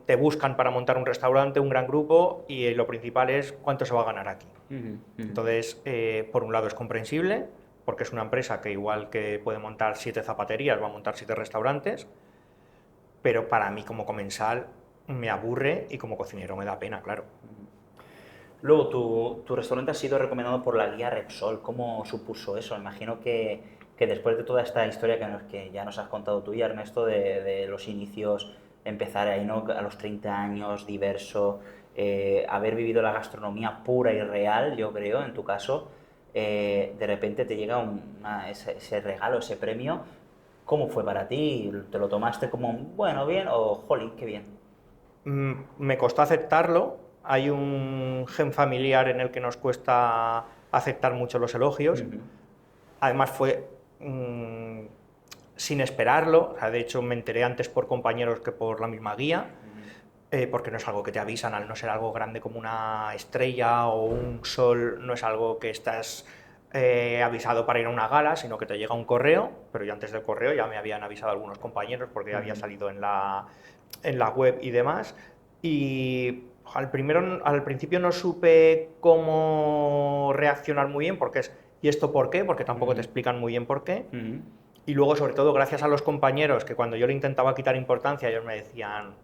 te buscan para montar un restaurante, un gran grupo, y lo principal es cuánto se va a ganar aquí. Entonces, por un lado es comprensible, porque es una empresa que igual que puede montar 7 zapaterías, va a montar 7 restaurantes, pero para mí como comensal me aburre y como cocinero me da pena, claro. Luego, tu restaurante ha sido recomendado por la guía Repsol. ¿Cómo supuso eso? Imagino que después de toda esta historia que ya nos has contado tú y Ernesto, de los inicios, empezar ahí, ¿no? A los 30 años, diverso, haber vivido la gastronomía pura y real, yo creo, en tu caso, de repente te llega ese regalo, ese premio. ¿Cómo fue para ti? ¿Te lo tomaste como, bueno, bien, o jolín, qué bien? Me costó aceptarlo. Hay un gen familiar en el que nos cuesta aceptar mucho los elogios. Además fue sin esperarlo, o sea, de hecho me enteré antes por compañeros que por la misma guía, porque no es algo que te avisan, al no ser algo grande como una estrella o un sol, no es algo que estás avisado para ir a una gala, sino que te llega un correo, pero yo antes del correo ya me habían avisado algunos compañeros porque había salido en la web y demás, y al principio no supe cómo reaccionar muy bien, porque ¿y esto por qué? Porque tampoco te explican muy bien por qué. Y luego, sobre todo, gracias a los compañeros, que cuando yo le intentaba quitar importancia, ellos me decían,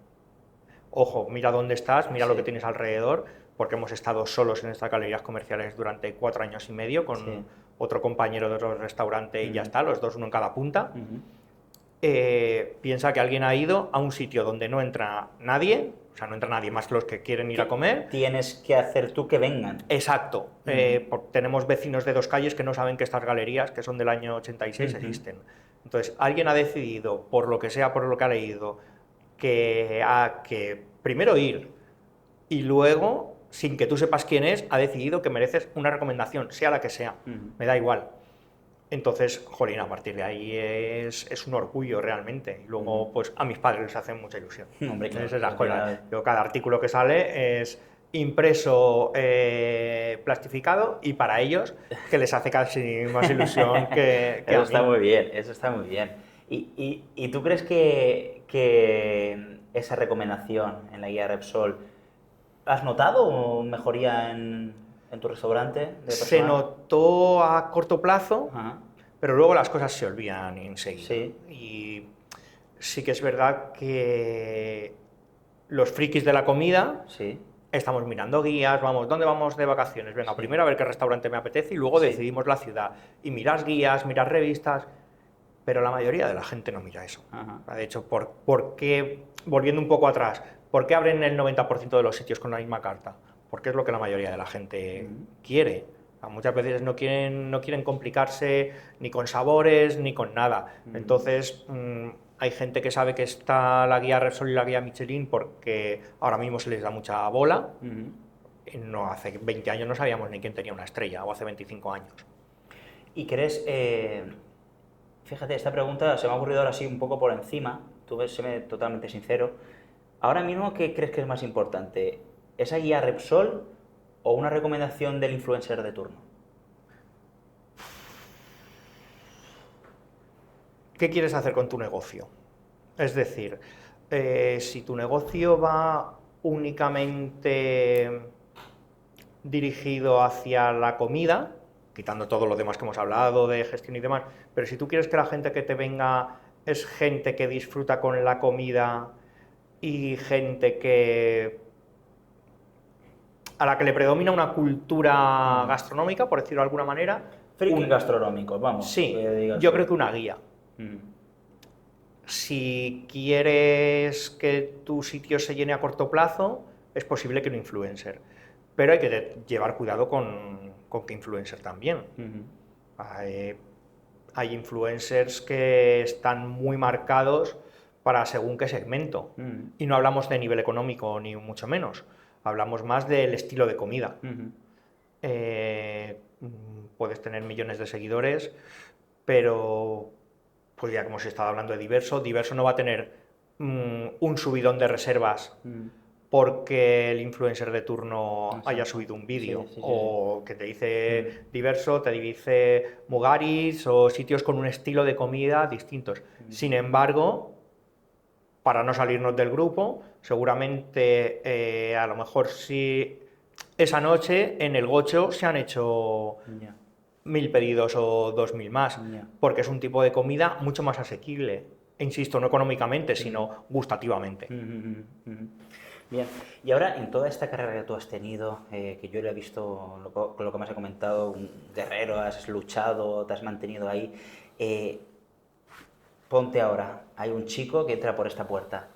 ojo, mira dónde estás, mira lo que tienes alrededor, porque hemos estado solos en estas galerías comerciales durante 4 años y medio, con otro compañero de otro restaurante y ya está, los dos, uno en cada punta. Piensa que alguien ha ido a un sitio donde no entra nadie, o sea, no entra nadie más que los que quieren ir a comer. Tienes que hacer tú que vengan. Exacto. Tenemos vecinos de 2 calles que no saben que estas galerías, que son del año 86, existen. Entonces, alguien ha decidido, por lo que sea, por lo que ha leído, que primero ir y luego, sin que tú sepas quién es, ha decidido que mereces una recomendación, sea la que sea. Me da igual. Entonces, jolín, a partir de ahí es un orgullo realmente. Y luego, pues a mis padres les hace mucha ilusión. Hombre, claro, Esa es la cosa. Yo, cada artículo que sale es impreso, plastificado, y para ellos, que les hace casi más ilusión que eso a está mí. muy bien, eso está muy bien. ¿Y tú crees que esa recomendación en la guía Repsol, has notado mejoría en tu restaurante de personal? Se notó a corto plazo, Ajá. pero luego las cosas se olvidan enseguida. Sí. Y sí que es verdad que los frikis de la comida estamos mirando guías, ¿dónde vamos de vacaciones? Venga, primero a ver qué restaurante me apetece y luego decidimos la ciudad. Y miras guías, miras revistas, pero la mayoría de la gente no mira eso. Ajá. De hecho, ¿por qué, volviendo un poco atrás, por qué abren el 90% de los sitios con la misma carta? Porque es lo que la mayoría de la gente quiere. Muchas veces no quieren complicarse ni con sabores ni con nada. Entonces, hay gente que sabe que está la guía Repsol y la guía Michelin porque ahora mismo se les da mucha bola. No, hace 20 años no sabíamos ni quién tenía una estrella, o hace 25 años. ¿Y crees, fíjate, esta pregunta se me ha ocurrido ahora sí un poco por encima, tú ves, séme totalmente sincero, ahora mismo, ¿qué crees que es más importante? ¿Esa guía Repsol o una recomendación del influencer de turno? ¿Qué quieres hacer con tu negocio? Es decir, si tu negocio va únicamente dirigido hacia la comida, quitando todo lo demás que hemos hablado de gestión y demás, pero si tú quieres que la gente que te venga es gente que disfruta con la comida y gente a la que le predomina una cultura gastronómica, por decirlo de alguna manera. Frikis gastronómicos, vamos. Sí, yo creo que una guía. Si quieres que tu sitio se llene a corto plazo, es posible que un influencer. Pero hay que llevar cuidado con qué influencer también. Hay influencers que están muy marcados para según qué segmento. Y no hablamos de nivel económico, ni mucho menos. Hablamos más del estilo de comida. Puedes tener millones de seguidores, pero pues ya como os he estado hablando de Diverso no va a tener un subidón de reservas porque el influencer de turno haya subido un vídeo, o que te dice Diverso, te dice Mugaris, o sitios con un estilo de comida distintos. Sin embargo, para no salirnos del grupo, seguramente a lo mejor sí esa noche en el Gocho se han hecho 1000 pedidos o 2000 más, porque es un tipo de comida mucho más asequible, e insisto, no económicamente, sino gustativamente. Bien, y ahora en toda esta carrera que tú has tenido, que yo le he visto, lo que me has comentado, un guerrero, has luchado, te has mantenido ahí, ponte ahora, hay un chico que entra por esta puerta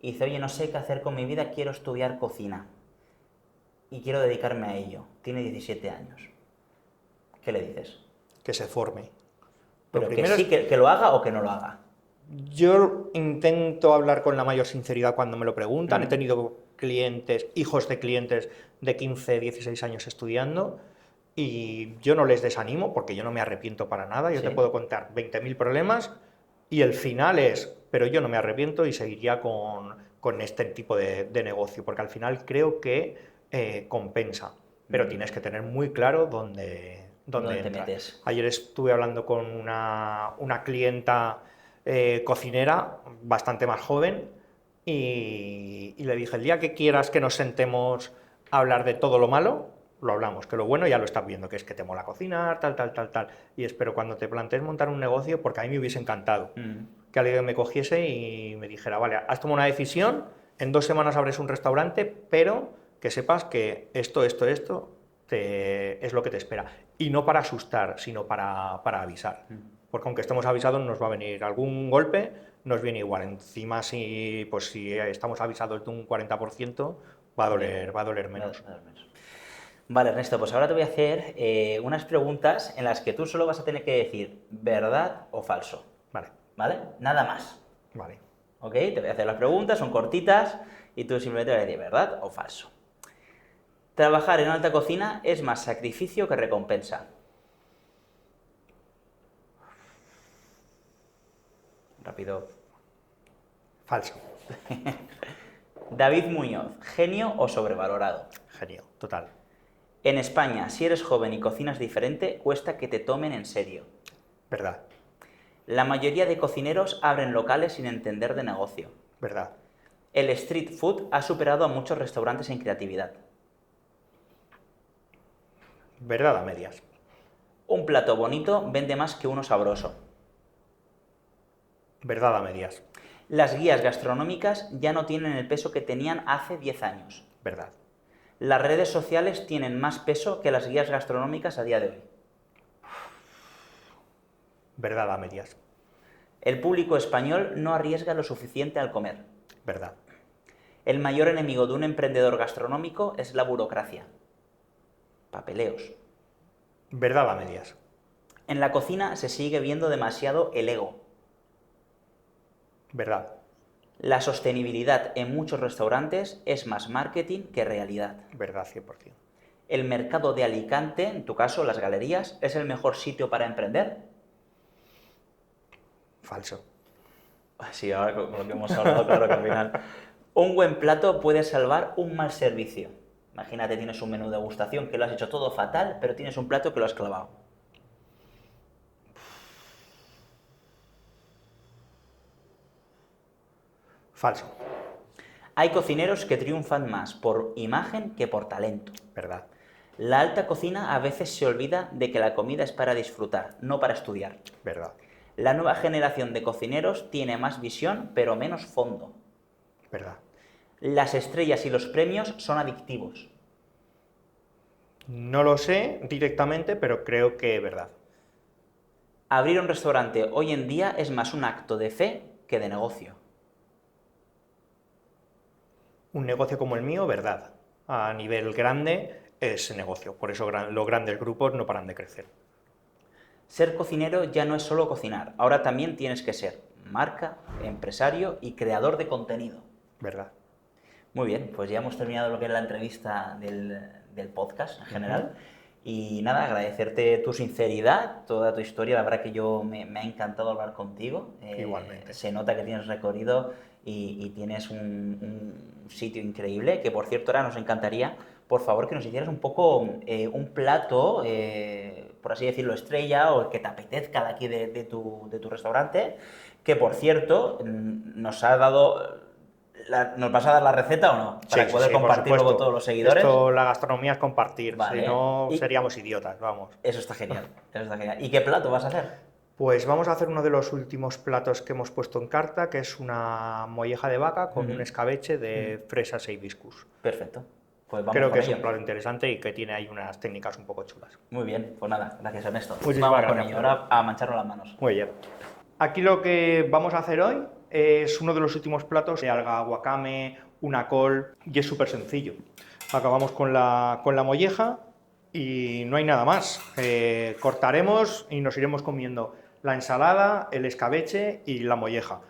y dice, oye, no sé qué hacer con mi vida, quiero estudiar cocina y quiero dedicarme a ello, tiene 17 años. ¿Qué le dices? Que se forme. Pero que sí, que lo haga o que no lo haga. Yo intento hablar con la mayor sinceridad cuando me lo preguntan. He tenido clientes, hijos de clientes de 15, 16 años estudiando, y yo no les desanimo porque yo no me arrepiento para nada. Yo te puedo contar 20.000 problemas y el final es, pero yo no me arrepiento y seguiría con este tipo de negocio, porque al final creo que compensa, pero tienes que tener muy claro dónde te metes. Ayer estuve hablando con una clienta cocinera bastante más joven y le dije, el día que quieras que nos sentemos a hablar de todo lo malo, lo hablamos, que lo bueno ya lo estás viendo, que es que te mola cocinar, tal, y espero cuando te plantees montar un negocio, porque a mí me hubiese encantado que alguien me cogiese y me dijera, vale, has tomado una decisión, en 2 semanas abres un restaurante, pero que sepas que esto es lo que te espera. Y no para asustar, sino para avisar. Porque aunque estemos avisados, nos va a venir algún golpe, nos viene igual. Encima, si estamos avisados de un 40%, va a doler menos. Vale, Ernesto, pues ahora te voy a hacer unas preguntas en las que tú solo vas a tener que decir verdad o falso. ¿Vale? Nada más. Vale. ¿Ok? Te voy a hacer las preguntas, son cortitas, y tú simplemente vas a decir verdad o falso. ¿Trabajar en alta cocina es más sacrificio que recompensa? Rápido. Falso. David Muñoz, ¿genio o sobrevalorado? Genio, total. En España, si eres joven y cocinas diferente, cuesta que te tomen en serio. Verdad. La mayoría de cocineros abren locales sin entender de negocio. Verdad. El street food ha superado a muchos restaurantes en creatividad. Verdad a medias. Un plato bonito vende más que uno sabroso. Verdad a medias. Las guías gastronómicas ya no tienen el peso que tenían hace 10 años. Verdad. Las redes sociales tienen más peso que las guías gastronómicas a día de hoy. Verdad a medias. El público español no arriesga lo suficiente al comer. Verdad. El mayor enemigo de un emprendedor gastronómico es la burocracia. Papeleos. Verdad a medias. En la cocina se sigue viendo demasiado el ego. Verdad. La sostenibilidad en muchos restaurantes es más marketing que realidad. Verdad 100%. El mercado de Alicante, en tu caso las galerías, ¿es el mejor sitio para emprender? Falso. Sí, ahora con lo que hemos hablado, claro que al final. Un buen plato puede salvar un mal servicio. Imagínate, tienes un menú de degustación que lo has hecho todo fatal, pero tienes un plato que lo has clavado. Falso. Hay cocineros que triunfan más por imagen que por talento. Verdad. La alta cocina a veces se olvida de que la comida es para disfrutar, no para estudiar. Verdad. La nueva generación de cocineros tiene más visión, pero menos fondo. Verdad. Las estrellas y los premios son adictivos. No lo sé directamente, pero creo que es verdad. Abrir un restaurante hoy en día es más un acto de fe que de negocio. Un negocio como el mío, verdad. A nivel grande es negocio, por eso los grandes grupos no paran de crecer. Ser cocinero ya no es solo cocinar, ahora también tienes que ser marca, empresario y creador de contenido. Verdad. Muy bien, pues ya hemos terminado lo que es la entrevista del podcast en general. Y nada, agradecerte tu sinceridad, toda tu historia. La verdad que me ha encantado hablar contigo. Igualmente. Se nota que tienes recorrido y tienes un sitio increíble. Que por cierto, ahora nos encantaría, por favor, que nos hicieras un poco un plato, por así decirlo, estrella o el que te apetezca de aquí de tu restaurante. Que por cierto, nos ha dado. ¿Nos vas a dar la receta o no? Para Sí, poder sí, por compartirlo con supuesto. todos los seguidores. Esto, la gastronomía es compartir, Vale. si no Y- seríamos idiotas, vamos. Eso está genial, eso está genial. ¿Y qué plato vas a hacer? Pues vamos a hacer uno de los últimos platos que hemos puesto en carta, que es una molleja de vaca con un escabeche de fresas e hibiscus. Perfecto. Pues vamos Creo con que es ello. un plato interesante y que tiene ahí unas técnicas un poco chulas. Muy bien, pues nada, gracias Ernesto. Muchísimas Vamos con gracias, ello, ahora a mancharnos las manos. Muy bien. Aquí lo que vamos a hacer hoy es uno de los últimos platos de alga wakame, una col, y es súper sencillo. Acabamos con la molleja y no hay nada más. Cortaremos y nos iremos comiendo la ensalada, el escabeche y la molleja.